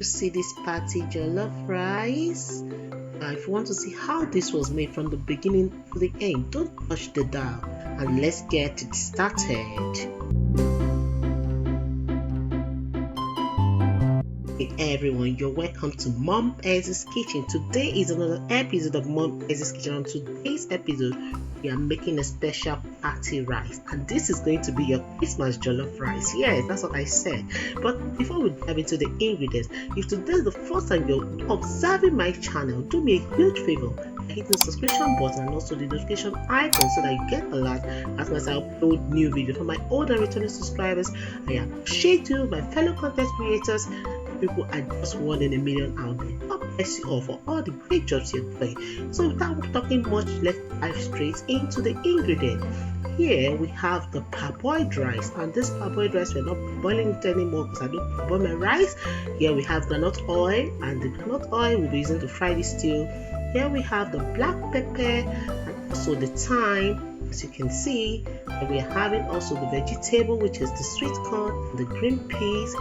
You see this party jollof rice? If you want to see how this was made from the beginning to the end, don't touch the dial and let's get it started. Hey everyone, you're welcome to Mom Ezzy's Kitchen. Today is another episode of Mom Ezzy's Kitchen. On today's episode, we are making a special party rice, and this is going to be your Christmas jollof rice. Yes, that's what I said. But before we dive into the ingredients, if today is the first time you're observing my channel, do me a huge favor, hit the subscription button and also the notification icon so that you get alert as I upload new videos. For my old and returning subscribers, I appreciate you. My fellow content creators, people are just 1 in a million out there. God bless you all for all the great jobs you're doing. So without talking much, let's dive straight into the ingredient. Here we have the parboiled rice, and this parboiled rice we're not boiling it anymore because I don't boil my rice. Here we have granite oil, and the granite oil we'll be using to fry the stew. Here we have the black pepper and also the thyme, as you can see. And we are having also the vegetable, which is the sweet corn and the green peas.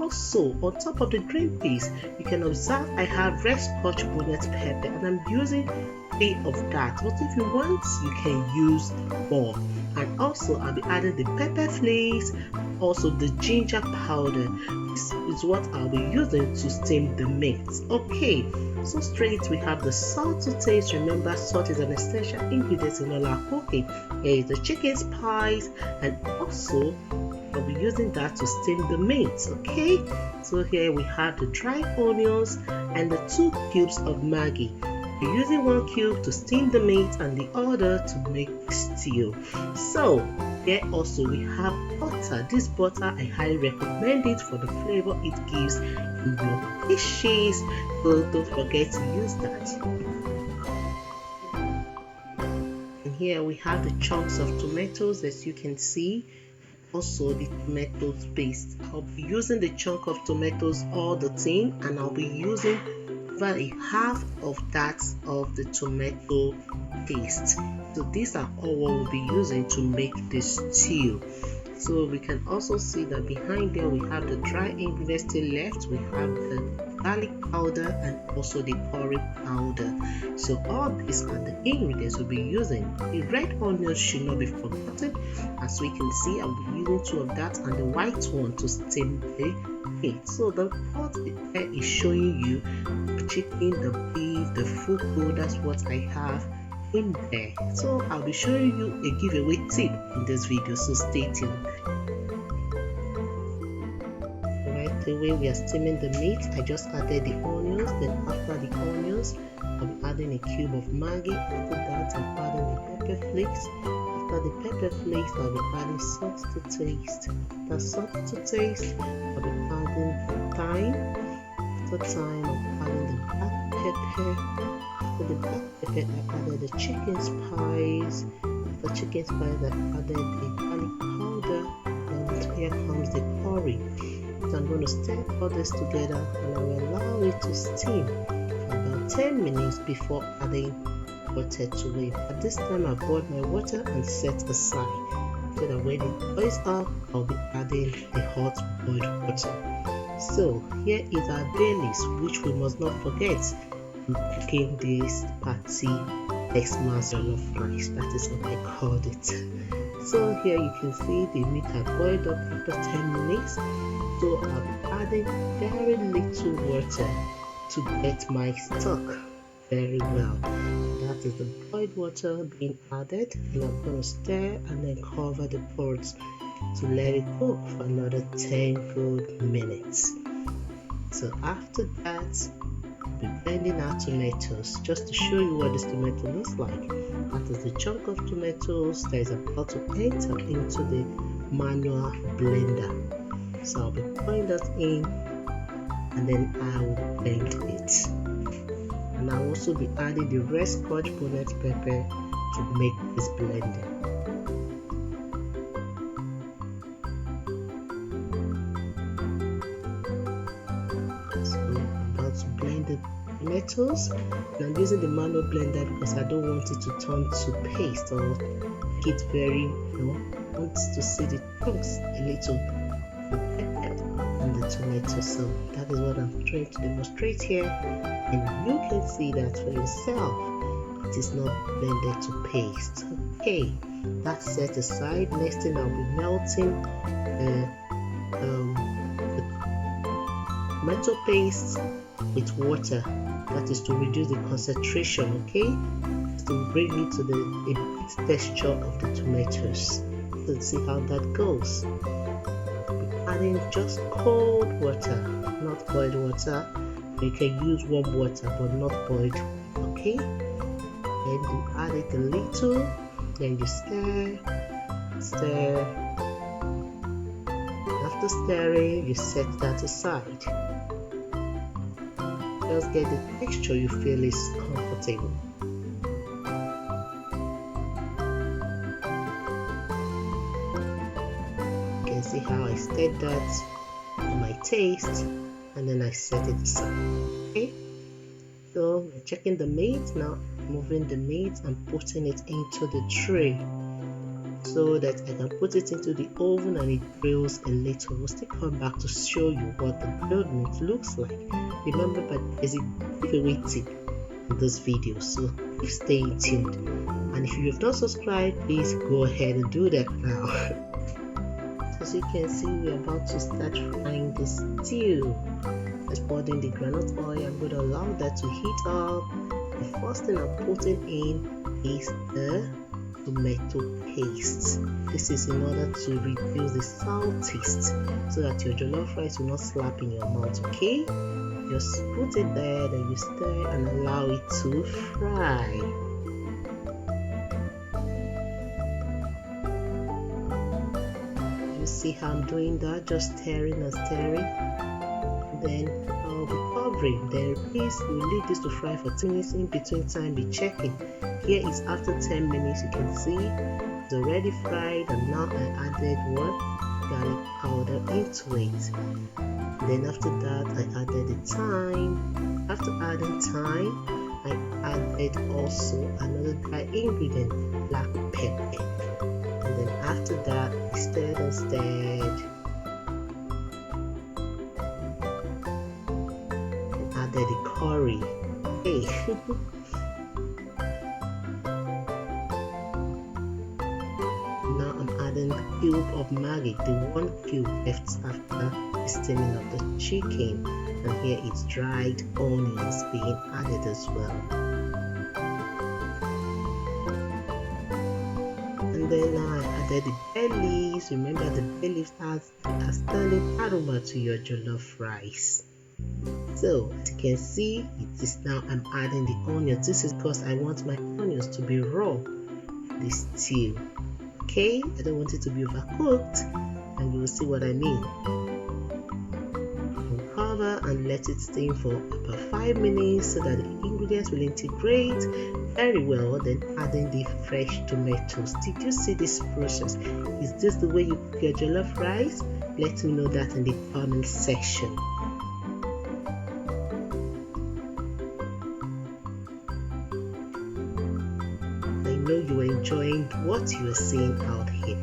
Also, on top of the green peas, you can observe I have red Scotch bonnet pepper, and I'm using 3 of that. But if you want, you can use more. And also, I'll be adding the pepper flakes, also the ginger powder. This is what I'll be using to steam the meat. Okay, so straight we have the salt to taste. Remember, salt is an essential ingredient in all our cooking. Here is the chicken spice, and also I'll be using that to steam the meat. Okay, so here we have the dried onions and the 2 cubes of Maggi. We're using 1 cube to steam the meat and the other to make the stew. So here also we have butter. This butter I highly recommend it for the flavor it gives in your dishes. So don't forget to use that. And here we have the chunks of tomatoes, as you can see. Also the tomato paste. I'll be using the chunk of tomatoes all the time, and I'll be using about a half of that of the tomato paste. So these are all what we'll be using to make this stew. So we can also see that behind there we have the dry ingredients still left. We have the garlic powder and also the curry powder. So all these are the ingredients we'll be using. The red onions should not be forgotten. As we can see, I'll be using 2 of that and the white one to steam the meat. So the pot there is showing you the chicken, the beef, the fufu. That's what I have in there. So I'll be showing you a giveaway tip in this video, so stay tuned. Right away we are steaming the meat. I just added the onions. Then after the onions, I'll be adding a cube of Maggi. After that, I'm adding the pepper flakes. After the pepper flakes, I'll be adding salt to taste. The salt to taste, I'll be adding the thyme. After thyme, I'm adding the black pepper. For the black pepper, I added the chicken spice. The chicken spice, I added the garlic powder, and here comes the curry. So I'm going to stir all this together, and I will allow it to steam for about 10 minutes before adding water to it. At this time, I've boiled my water and set aside, so that when it boils up, I'll be adding the hot boiled water. So here is our baileys, which we must not forget cooking this party Xmas jollof rice. That is what I called it. So here you can see the meat had boiled up after 10 minutes. So I'll be adding very little water to get my stock very well. That is the boiled water being added, and I'm going to stir and then cover the pot to let it cook for another 10 good minutes. So after that, be blending our tomatoes just to show you what this tomato looks like. That is the chunk of tomatoes that is about to enter into the manual blender. So I'll be pouring that in, and then I will blend it. And I'll also be adding the red Scotch bonnet pepper to make this blending. So I'm about to blend the tomatoes, and I'm using the manual blender because I don't want it to turn to paste or get very, I want to see the chunks a little, the pepper and the the tomato. So that is what I'm trying to demonstrate here, and you can see that for yourself. It is not blended to paste. Okay, that's set aside. Next thing, I'll be melting the tomato paste with water. That is to reduce the concentration, okay? To bring it to the bit texture of the tomatoes. Let's see how that goes. Adding just cold water, not boiled water. You can use warm water, but not boiled, okay? Then you add it a little, then you stir. After stirring, you set that aside. Just get the texture you feel is comfortable. You can see how I stirred that to my taste, and then I set it aside. Okay, so I'm checking the meat now, moving the meat and putting it into the tray so that I can put it into the oven and it grills a little. We'll still come back to show you what the grilled meat looks like. Remember, but there's a giveaway tip in this video, so please stay tuned. And if you have not subscribed, please go ahead and do that now. As you can see, we're about to start frying the stew. Just poured in the groundnut oil. I'm going to allow that to heat up. The first thing I'm putting in is the tomato paste. This is in order to reduce the sour taste so that your jollof rice will not slap in your mouth, okay? Just put it there, then you stir and allow it to fry. You see how I'm doing that? Just stirring and stirring. Then I'll be covering. Then please, we'll leave this to fry for 10 minutes. In between time, be checking. Here is after 10 minutes. You can see it's already fried, and now I added what? Garlic powder into it. Then after that, I added the thyme. After adding thyme, I added also another dry ingredient, black pepper. And then after that, I stirred and stirred. And added the curry. Hey. Now I'm adding the cube of Maggi, the 1 cube left after the steaming of the chicken, and here it's dried onions being added as well. And then now I added the bay leaves. Remember, the bay leaves adds a standing aroma to your jollof rice. So as you can see, it is now I'm adding the onions. This is because I want my onions to be raw in this stew. Okay, I don't want it to be overcooked, and you will see what I mean. Cover and let it steam for about 5 minutes so that the ingredients will integrate very well. Then adding the fresh tomatoes. Did you see this process? Is this the way you cook your jollof rice? Let me know that in the comment section. I know you are enjoying what you are seeing out here.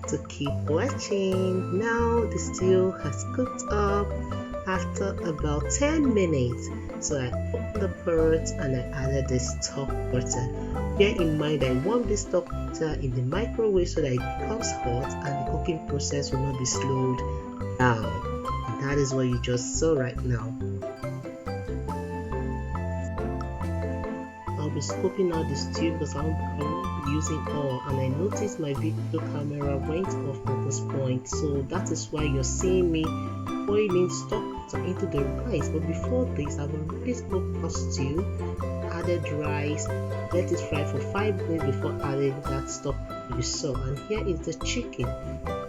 So keep watching. Now the stew has cooked up after about 10 minutes. So I opened the pot and I added the stock butter. Bear in mind, I warm this stock butter in the microwave so that it becomes hot and the cooking process will not be slowed down. And that is what you just saw right now. I'll be scoping out the stew because I won't be using oil, and I noticed my video camera went off at this point, so that is why you're seeing me boiling stock butter into the rice. But before this, I've already scoped out stew, added rice, let it fry for 5 minutes before adding that stock you saw. And here is the chicken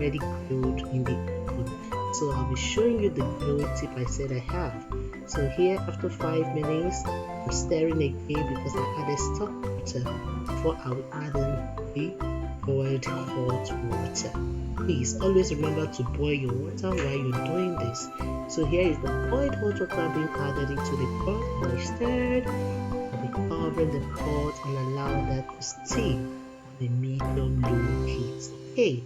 ready grilled in the oven. So I'll be showing you the grilled tip I said I have. So here after 5 minutes, I'm stirring again because I added stock butter before I will add in the boiled hot water. Please always remember to boil your water while you're doing this. So here is the boiled hot water being added into the pot. When I stirred, I'll be covering the pot and allow that to steam at a medium-low heat. Okay,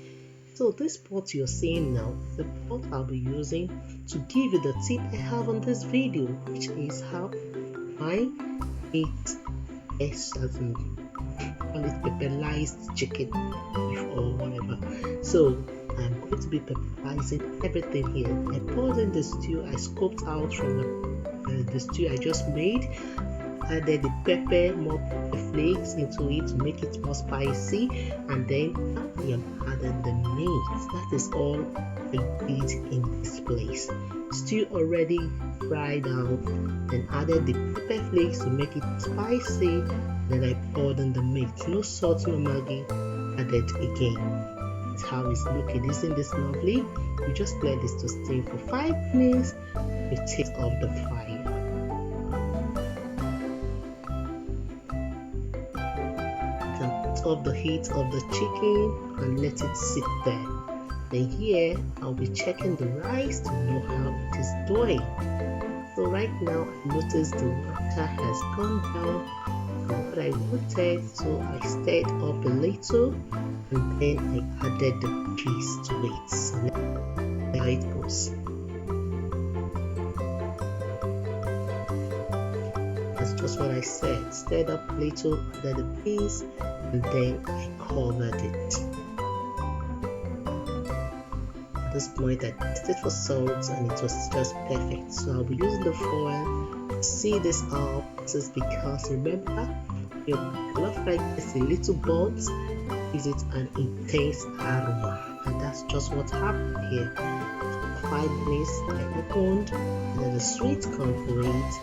So this pot you're seeing now, the pot I'll be using to give you the tip I have on this video, which is how I eat as in call it pepperized chicken beef or whatever. So I'm going to be pepperizing everything here. I poured in the stew I scoped out from the stew I just made. Added the pepper, more pepper flakes into it to make it more spicy, and then I am adding the meat. That is all I did in this place. Stew already fried out, then added the pepper flakes to make it spicy. Then I poured in the meat. No salt, no Maggi added again. That's how it's looking. Isn't this lovely? We just let this to steam for 5 minutes. We take off the fire. Off the heat of the chicken and let it sit there. Then here I'll be checking the rice to know how it is doing. So right now I noticed the water has gone down from what I wanted, so I stirred up a little and then I added the cheese to it. So let's see how it goes. That's just what I said. Stirred up a little, added the peas, and then I covered it. At this point I tested for salt and it was just perfect. So I'll be using the foil to see this up. This is because remember, your jollof rice is a little burnt, gives it an intense aroma, and that's just what happened here. For 5 minutes I opened, and then the sweet corn for it.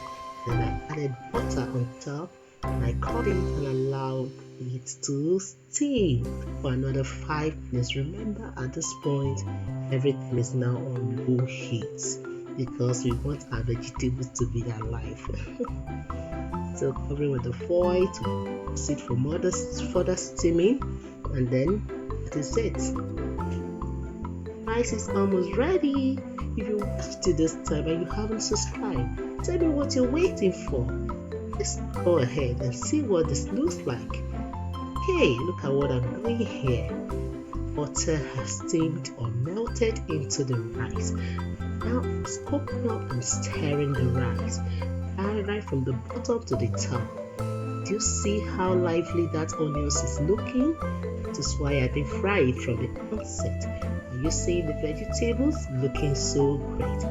Then I added butter on top and I cut it and allowed it to steam for another 5 minutes. Remember, at this point everything is now on low heat because we want our vegetables to be alive. So covering with the foil to sit for further steaming, and then that is it. Rice is almost ready. If you watched till this time and you haven't subscribed, tell me what you're waiting for. Let's go ahead and see what this looks like. Hey, look at what I'm doing here. Butter has steamed or melted into the rice. Now I'm scooping up and stirring the rice right from the bottom to the top. Do you see how lively that onions is looking? That is why I didn't fry it from the onset. Are you seeing the vegetables looking so great?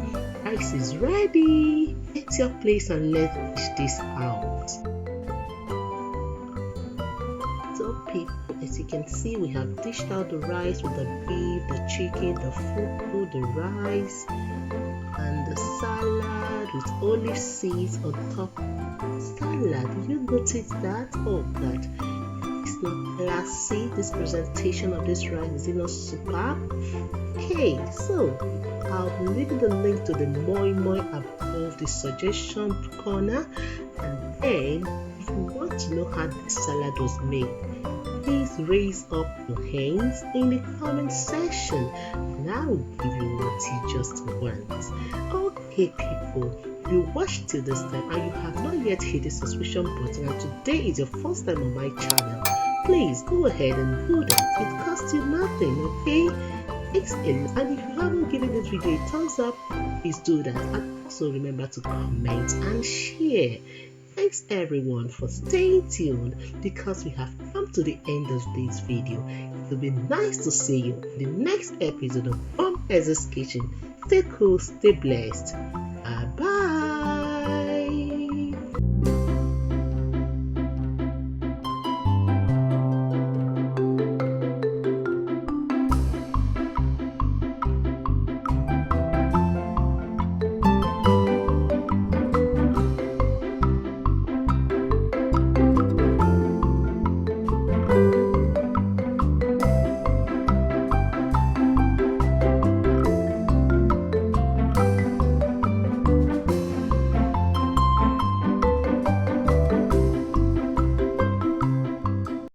Rice is ready. Get your place and let's dish this out. So people, as you can see, we have dished out the rice with the beef, the chicken, the fufu, the rice, and the salad with olive seeds on top. Salad, did you notice that? Oh God, it's not classy. This presentation of this rice is not superb. Okay, so I'll be leaving the link to the moi moi above the suggestion corner, and then if you want to know how this salad was made, please raise up your hands in the comment section and I will give you what you just want. Okay people, if you watched till this time and you have not yet hit the subscription button and today is your first time on my channel, please go ahead and do that. It costs you nothing, okay? And if you haven't given this video a thumbs up, please do that, and also remember to comment and share. Thanks everyone for staying tuned because we have come to the end of this video. It will be nice to see you in the next episode of Bonnet Kitchen. Stay cool, stay blessed.